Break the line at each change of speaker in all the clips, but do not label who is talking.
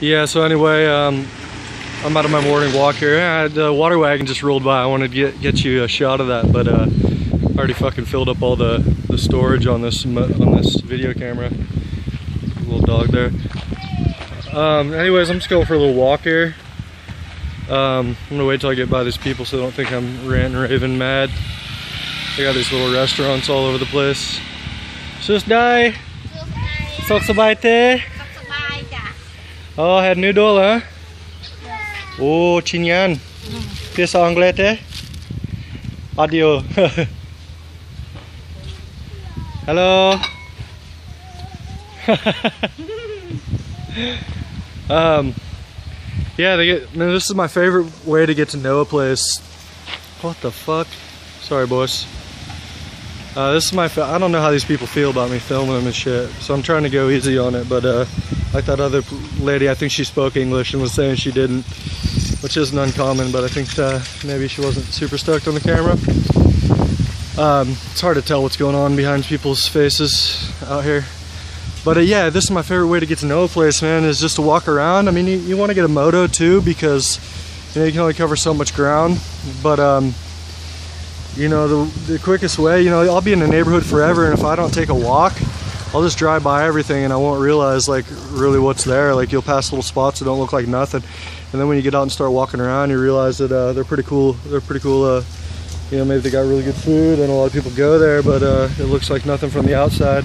Yeah, so anyway, I'm out of my morning walk here. The water wagon just rolled by. I wanted to get you a shot of that, but I already fucking filled up all the storage on this video camera. Little dog there. Anyways, I'm just going for a little walk here. I'm gonna wait till I get by these people so they don't think I'm ranting and raving mad. They got these little restaurants all over the place. Sus Dai! Sok sabai te? Oh, had noodle, huh? Oh, chinyan. Pisa anglais te? Audio. Hello. Yeah, this is my favorite way to get to know a place. What the fuck? Sorry, boys. This is I don't know how these people feel about me filming them and shit, so I'm trying to go easy on it, but like that other lady, I think she spoke English and was saying she didn't, which isn't uncommon, but I think maybe she wasn't super stoked on the camera. It's hard to tell what's going on behind people's faces out here. But yeah, this is my favorite way to get to know a place, man, is just to walk around. I mean, you want to get a moto too, because you know, you can only cover so much ground, but you know, the quickest way, you know, I'll be in the neighborhood forever, and if I don't take a walk, I'll just drive by everything and I won't realize like really what's there. Like you'll pass little spots that don't look like nothing, and then when you get out and start walking around, you realize that they're pretty cool. They're pretty cool. You know, maybe they got really good food and a lot of people go there, but it looks like nothing from the outside.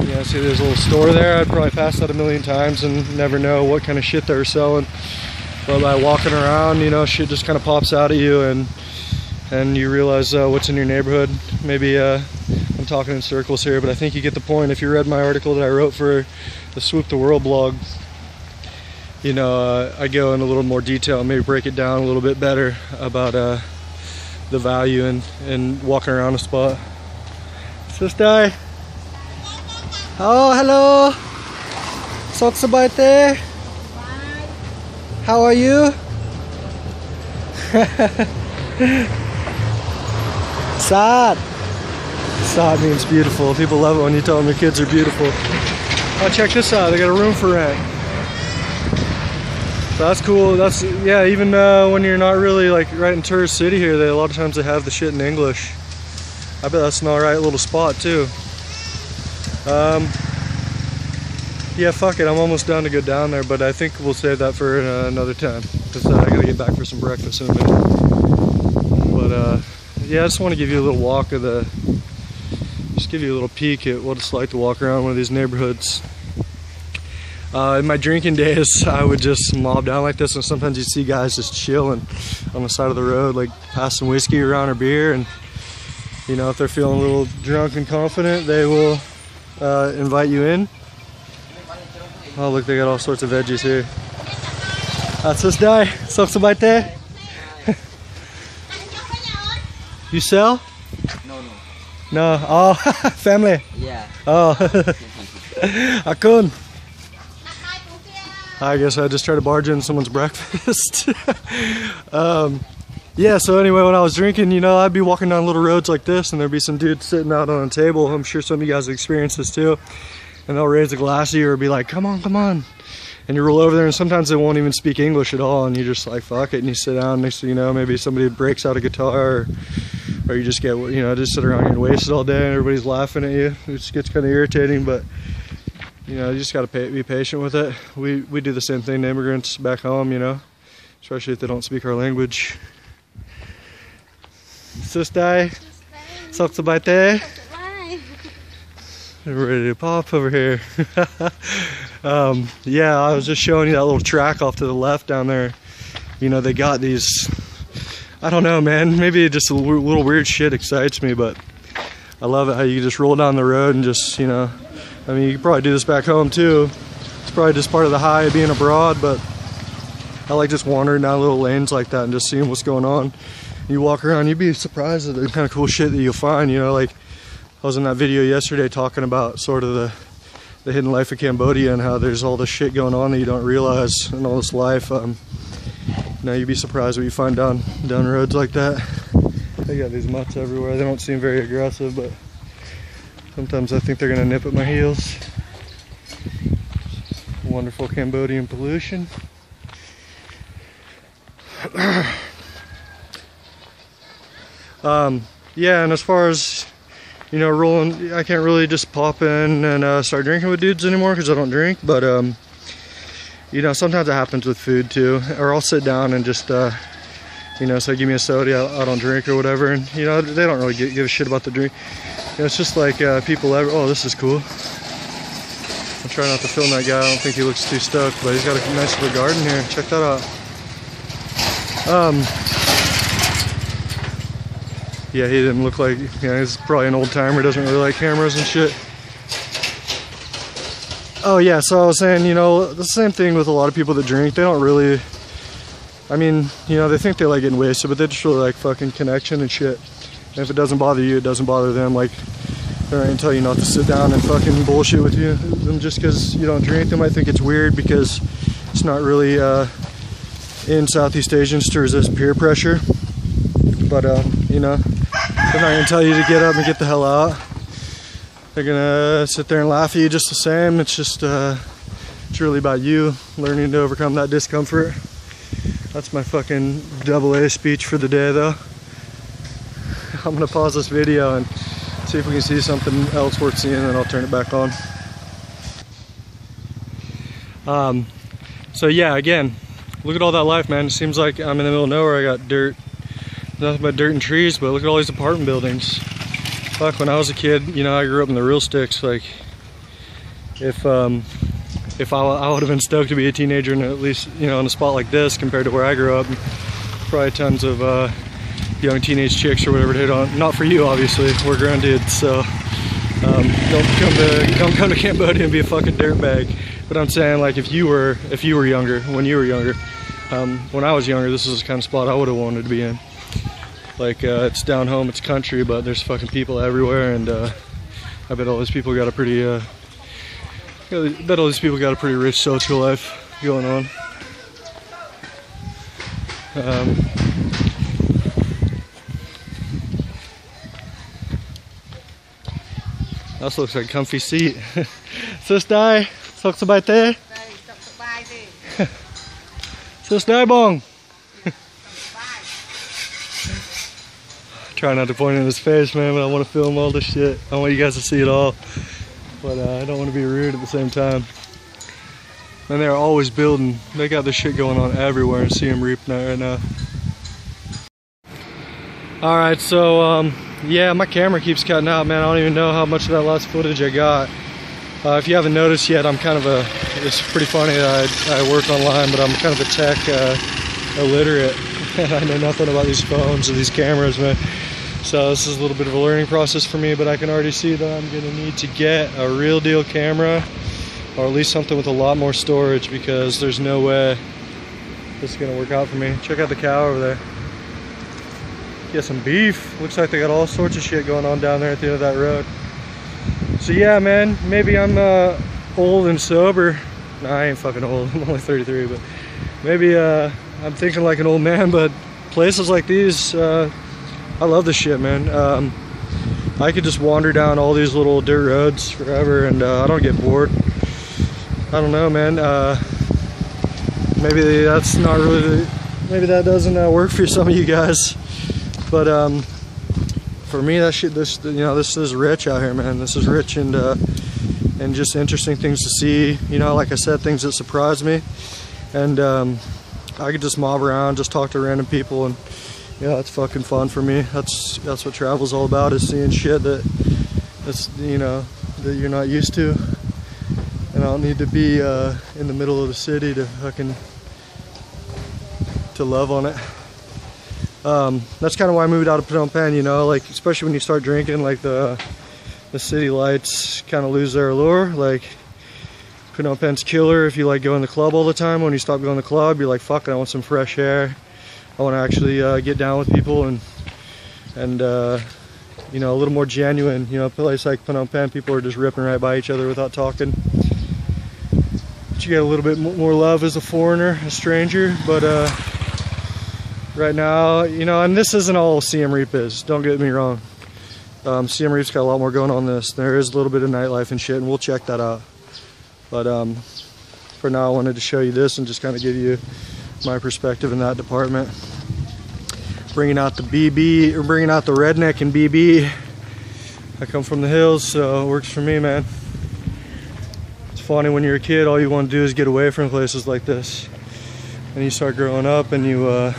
Yeah, see, there's a little store there. I'd probably pass that a million times and never know what kind of shit they were selling. But by walking around, you know, shit just kind of pops out at you, and you realize what's in your neighborhood. Maybe I'm talking in circles here, but I think you get the point. If you read my article that I wrote for the Swoop the World blog, you know, I go in a little more detail and maybe break it down a little bit better about the value in walking around a spot. Sister. Oh, hello. Sok sabai te? How are you? Sad. Sad means beautiful. People love it when you tell them your kids are beautiful. Oh, check this out. They got a room for rent. So that's cool. That's, yeah, even when you're not really like right in tourist city here, a lot of times they have the shit in English. I bet that's an alright little spot too. Yeah, fuck it. I'm almost down to go down there, but I think we'll save that for another time, because I gotta get back for some breakfast in a minute. But yeah, I just want to give you a little walk of just give you a little peek at what it's like to walk around one of these neighborhoods. In my drinking days, I would just mob down like this, and sometimes you'd see guys just chilling on the side of the road, like passing whiskey around or beer, and you know, if they're feeling a little drunk and confident, they will invite you in. Oh look, they got all sorts of veggies here. Sus Dai, Sok sabai te? You sell?
No.
No. Oh, family?
Yeah.
Oh. Akun. I guess I just tried to barge in someone's breakfast. Yeah, so anyway, when I was drinking, you know, I'd be walking down little roads like this, and there'd be some dude sitting out on a table. I'm sure some of you guys have experienced this too. And they'll raise a glass to you or be like, come on, come on. And you roll over there, and sometimes they won't even speak English at all, and you just like, fuck it, and you sit down. Next thing you know, maybe somebody breaks out a guitar, or you just get, you know, just sit around and wasted all day, and everybody's laughing at you. It just gets kind of irritating, but you know, you just gotta be patient with it. We do the same thing to immigrants back home, you know, especially if they don't speak our language. Sus Dai, Sok sabai te? We're ready to pop over here. Yeah, I was just showing you that little track off to the left down there. You know, they got these, I don't know, man, maybe just a little weird shit excites me, but I love it how you just roll down the road and just, you know, I mean, you could probably do this back home too. It's probably just part of the high of being abroad, but I like just wandering down little lanes like that and just seeing what's going on. You walk around, you'd be surprised at the kind of cool shit that you'll find, you know, like I was in that video yesterday talking about sort of the hidden life of Cambodia and how there's all this shit going on that you don't realize in all this life. Now you'd be surprised what you find down roads like that. They got these mutts everywhere. They don't seem very aggressive, but sometimes I think they're gonna nip at my heels. Wonderful Cambodian pollution. Yeah, and as far as, you know, rolling, I can't really just pop in and start drinking with dudes anymore because I don't drink, but you know, sometimes it happens with food too, or I'll sit down and just you know, so give me a soda, I don't drink or whatever, and you know, they don't really give a shit about the drink. You know, it's just like people ever, oh, this is cool. I'm trying not to film that guy, I don't think he looks too stoked, but he's got a nice little garden here, check that out. Yeah, he didn't look like, you know, he's probably an old timer, doesn't really like cameras and shit. Oh yeah, so I was saying, you know, the same thing with a lot of people that drink. They don't really, I mean, you know, they think they like getting wasted, but they just really like fucking connection and shit. And if it doesn't bother you, it doesn't bother them. Like, they're not gonna tell you not to sit down and fucking bullshit with you. And just because you don't drink, they might think it's weird because it's not really in Southeast Asians to resist peer pressure. But, you know, they're not gonna tell you to get up and get the hell out. They're gonna sit there and laugh at you just the same. It's just, it's really about you learning to overcome that discomfort. That's my fucking AA speech for the day though. I'm gonna pause this video and see if we can see something else worth seeing, and then I'll turn it back on. So yeah, again, look at all that life, man. It seems like I'm in the middle of nowhere. I got dirt, nothing but dirt and trees, but look at all these apartment buildings. Fuck, when I was a kid, you know, I grew up in the real sticks. Like, if I would have been stoked to be a teenager and at least, you know, in a spot like this compared to where I grew up. Probably tons of young teenage chicks or whatever to hit on. Not for you, obviously. We're grown dudes, so don't come to Cambodia and be a fucking dirtbag. But I'm saying, like, if you were younger, when you were younger, when I was younger, this is the kind of spot I would have wanted to be in. Like, it's down home, it's country, but there's fucking people everywhere, and I bet all these people got a pretty rich social life going on. This looks like a comfy seat. Sis Dai, sok sabai te? Sis Dai bong. Try not to point in his face, man, but I want to film all this shit. I want you guys to see it all, but I don't want to be rude at the same time. And they're always building. They got this shit going on everywhere in Siem Reap right now. Alright, so yeah, my camera keeps cutting out, man. I don't even know how much of that last footage I got. If you haven't noticed yet, I'm kind of it's pretty funny that I work online, but I'm kind of a tech illiterate. I know nothing about these phones or these cameras, man. So this is a little bit of a learning process for me, but I can already see that I'm gonna need to get a real deal camera, or at least something with a lot more storage, because there's no way this is gonna work out for me. Check out the cow over there. Get some beef. Looks like they got all sorts of shit going on down there at the end of that road. So yeah, man, maybe I'm old and sober. No, I ain't fucking old. I'm only 33, but maybe I'm thinking like an old man. But places like these, I love this shit, man. I could just wander down all these little dirt roads forever, and I don't get bored. I don't know, man. Maybe that's not really. Maybe that doesn't work for some of you guys. But for me, that shit, this is rich out here, man. This is rich and just interesting things to see. You know, like I said, things that surprise me, and I could just mob around, just talk to random people, and yeah, it's fucking fun for me. That's what travel's all about, is seeing shit that's you know, that you're not used to. And I don't need to be in the middle of the city to fucking love on it. That's kind of why I moved out of Phnom Penh, you know, like, especially when you start drinking, like the city lights kind of lose their allure. Like, Phnom Penh's killer if you like going to the club all the time. When you stop going to the club, you're like, fuck, I want some fresh air. I want to actually get down with people and you know, a little more genuine. You know, a place like Phnom Penh, people are just ripping right by each other without talking. But you get a little bit more love as a foreigner, a stranger, but right now, you know, and this isn't all Siem Reap is, don't get me wrong. Siem Reap's got a lot more going on than this. There is a little bit of nightlife and shit, and we'll check that out. But for now, I wanted to show you this and just kind of give you my perspective in that department. Bringing out the BB, or bringing out the redneck and BB. I come from the hills, so it works for me, man. It's funny, when you're a kid, all you want to do is get away from places like this. And you start growing up and you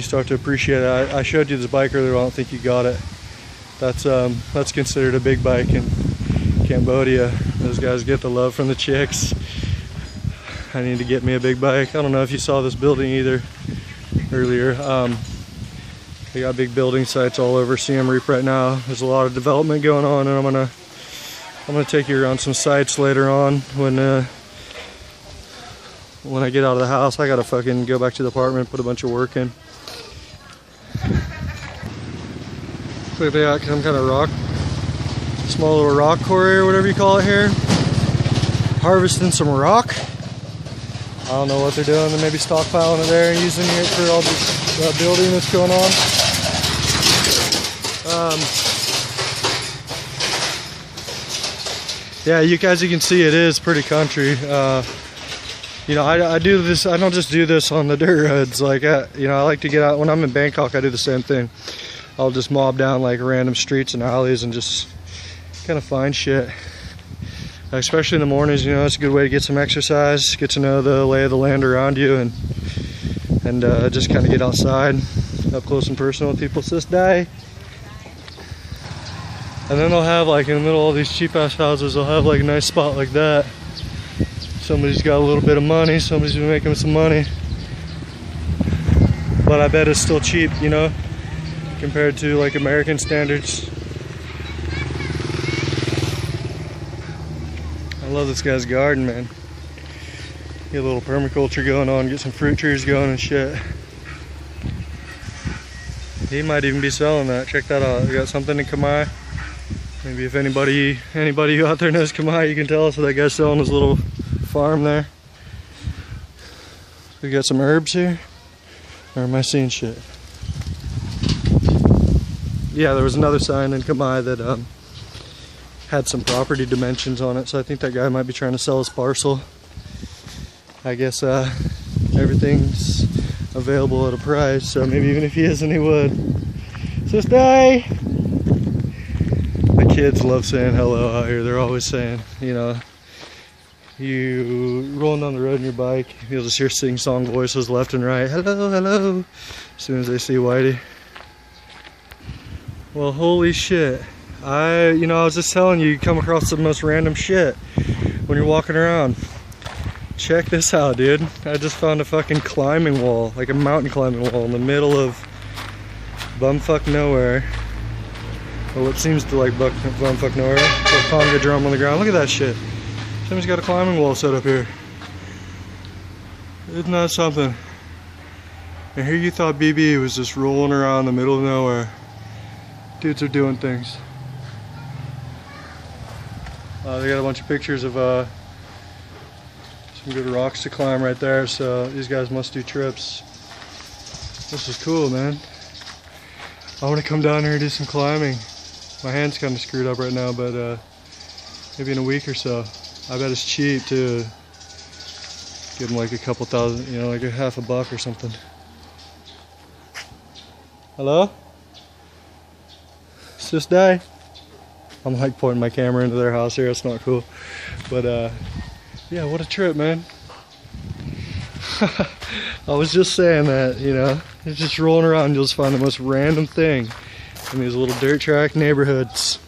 start to appreciate it. I showed you this bike earlier, I don't think you got it. That's considered a big bike in Cambodia. Those guys get the love from the chicks. I need to get me a big bike. I don't know if you saw this building either earlier. They got big building sites all over Siem Reap right now. There's a lot of development going on, and I'm gonna take you around some sites later on when I get out of the house. I gotta fucking go back to the apartment, put a bunch of work in. Look, they got some kind of rock, small little rock quarry or whatever you call it here. Harvesting some rock. I don't know what they're doing. They may be stockpiling it there and using it for all this building that's going on. Yeah, you guys, you can see it is pretty country. You know, I do this. I don't just do this on the dirt roads. Like, you know, I like to get out when I'm in Bangkok. I do the same thing. I'll just mob down like random streets and alleys and just kind of find shit. Especially in the mornings, you know, it's a good way to get some exercise, get to know the lay of the land around you, and just kind of get outside, up close and personal with people. Sis die. And then they'll have, like, in the middle of all these cheap ass houses, they'll have like a nice spot like that. Somebody's got a little bit of money, somebody's been making some money, but I bet it's still cheap, you know, compared to like American standards. I love this guy's garden, man. Get a little permaculture going on, get some fruit trees going and shit. He might even be selling that. Check that out. We got something in Khmer. Maybe if anybody out there knows Khmer, you can tell us that guy's selling his little farm there. We got some herbs here. Or am I seeing shit? Yeah, there was another sign in Khmer that had some property dimensions on it, so I think that guy might be trying to sell his parcel. I guess everything's available at a price, so maybe even if he isn't, he would. Sister! The kids love saying hello out here. They're always saying, you know, you rolling down the road on your bike, you'll just hear sing-song voices left and right. Hello, hello, as soon as they see Whitey. Well, holy shit. I was just telling you, you come across the most random shit when you're walking around. Check this out, dude. I just found a fucking climbing wall, like a mountain climbing wall in the middle of bumfuck nowhere. Or what seems to like bumfuck nowhere. A conga drum on the ground. Look at that shit. Somebody's got a climbing wall set up here. Isn't that something? And here you thought BB was just rolling around in the middle of nowhere. Dudes are doing things. They got a bunch of pictures of some good rocks to climb right there, so these guys must do trips. This is cool, man. I want to come down here and do some climbing. My hand's kind of screwed up right now, but maybe in a week or so. I bet it's cheap too. Give them like a couple thousand, you know, like a half a buck or something. Hello? Sis die? I'm like pointing my camera into their house here, it's not cool. But yeah, what a trip, man. I was just saying that, you know, you're just rolling around, you'll just find the most random thing in these little dirt track neighborhoods.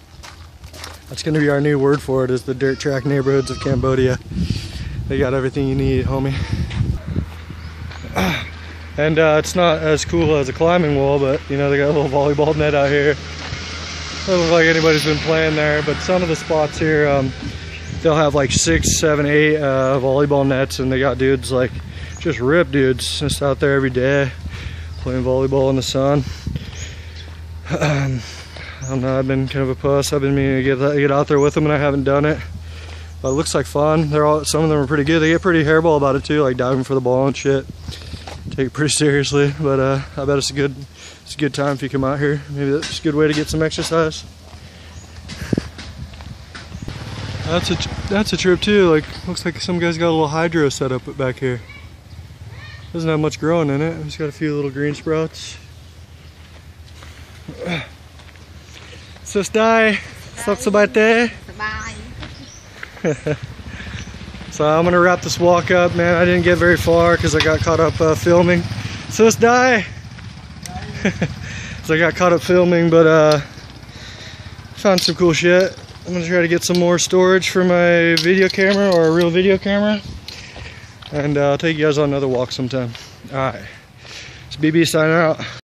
That's gonna be our new word for it, is the dirt track neighborhoods of Cambodia. They got everything you need, homie. And it's not as cool as a climbing wall, but you know, they got a little volleyball net out here. Doesn't look like anybody's been playing there, but some of the spots here, they'll have like 6, 7, 8 volleyball nets, and they got dudes like just ripped dudes just out there every day playing volleyball in the sun. I don't know, I've been kind of a puss. I've been meaning to get out there with them, and I haven't done it. But it looks like fun. Some of them are pretty good. They get pretty hairball about it too, like diving for the ball and shit. Take it pretty seriously, but I bet it's a good time if you come out here. Maybe that's a good way to get some exercise. That's a trip too. Like, looks like some guy's got a little hydro set up back here. Doesn't have much growing in it. Just got a few little green sprouts. Sustai, sabsabate. So I'm gonna wrap this walk up, man. I didn't get very far because I got caught up filming. Sustai. So I got caught up filming, but found some cool shit. I'm gonna try to get some more storage for my video camera, or a real video camera, and I'll take you guys on another walk sometime. All right, it's BB signing out.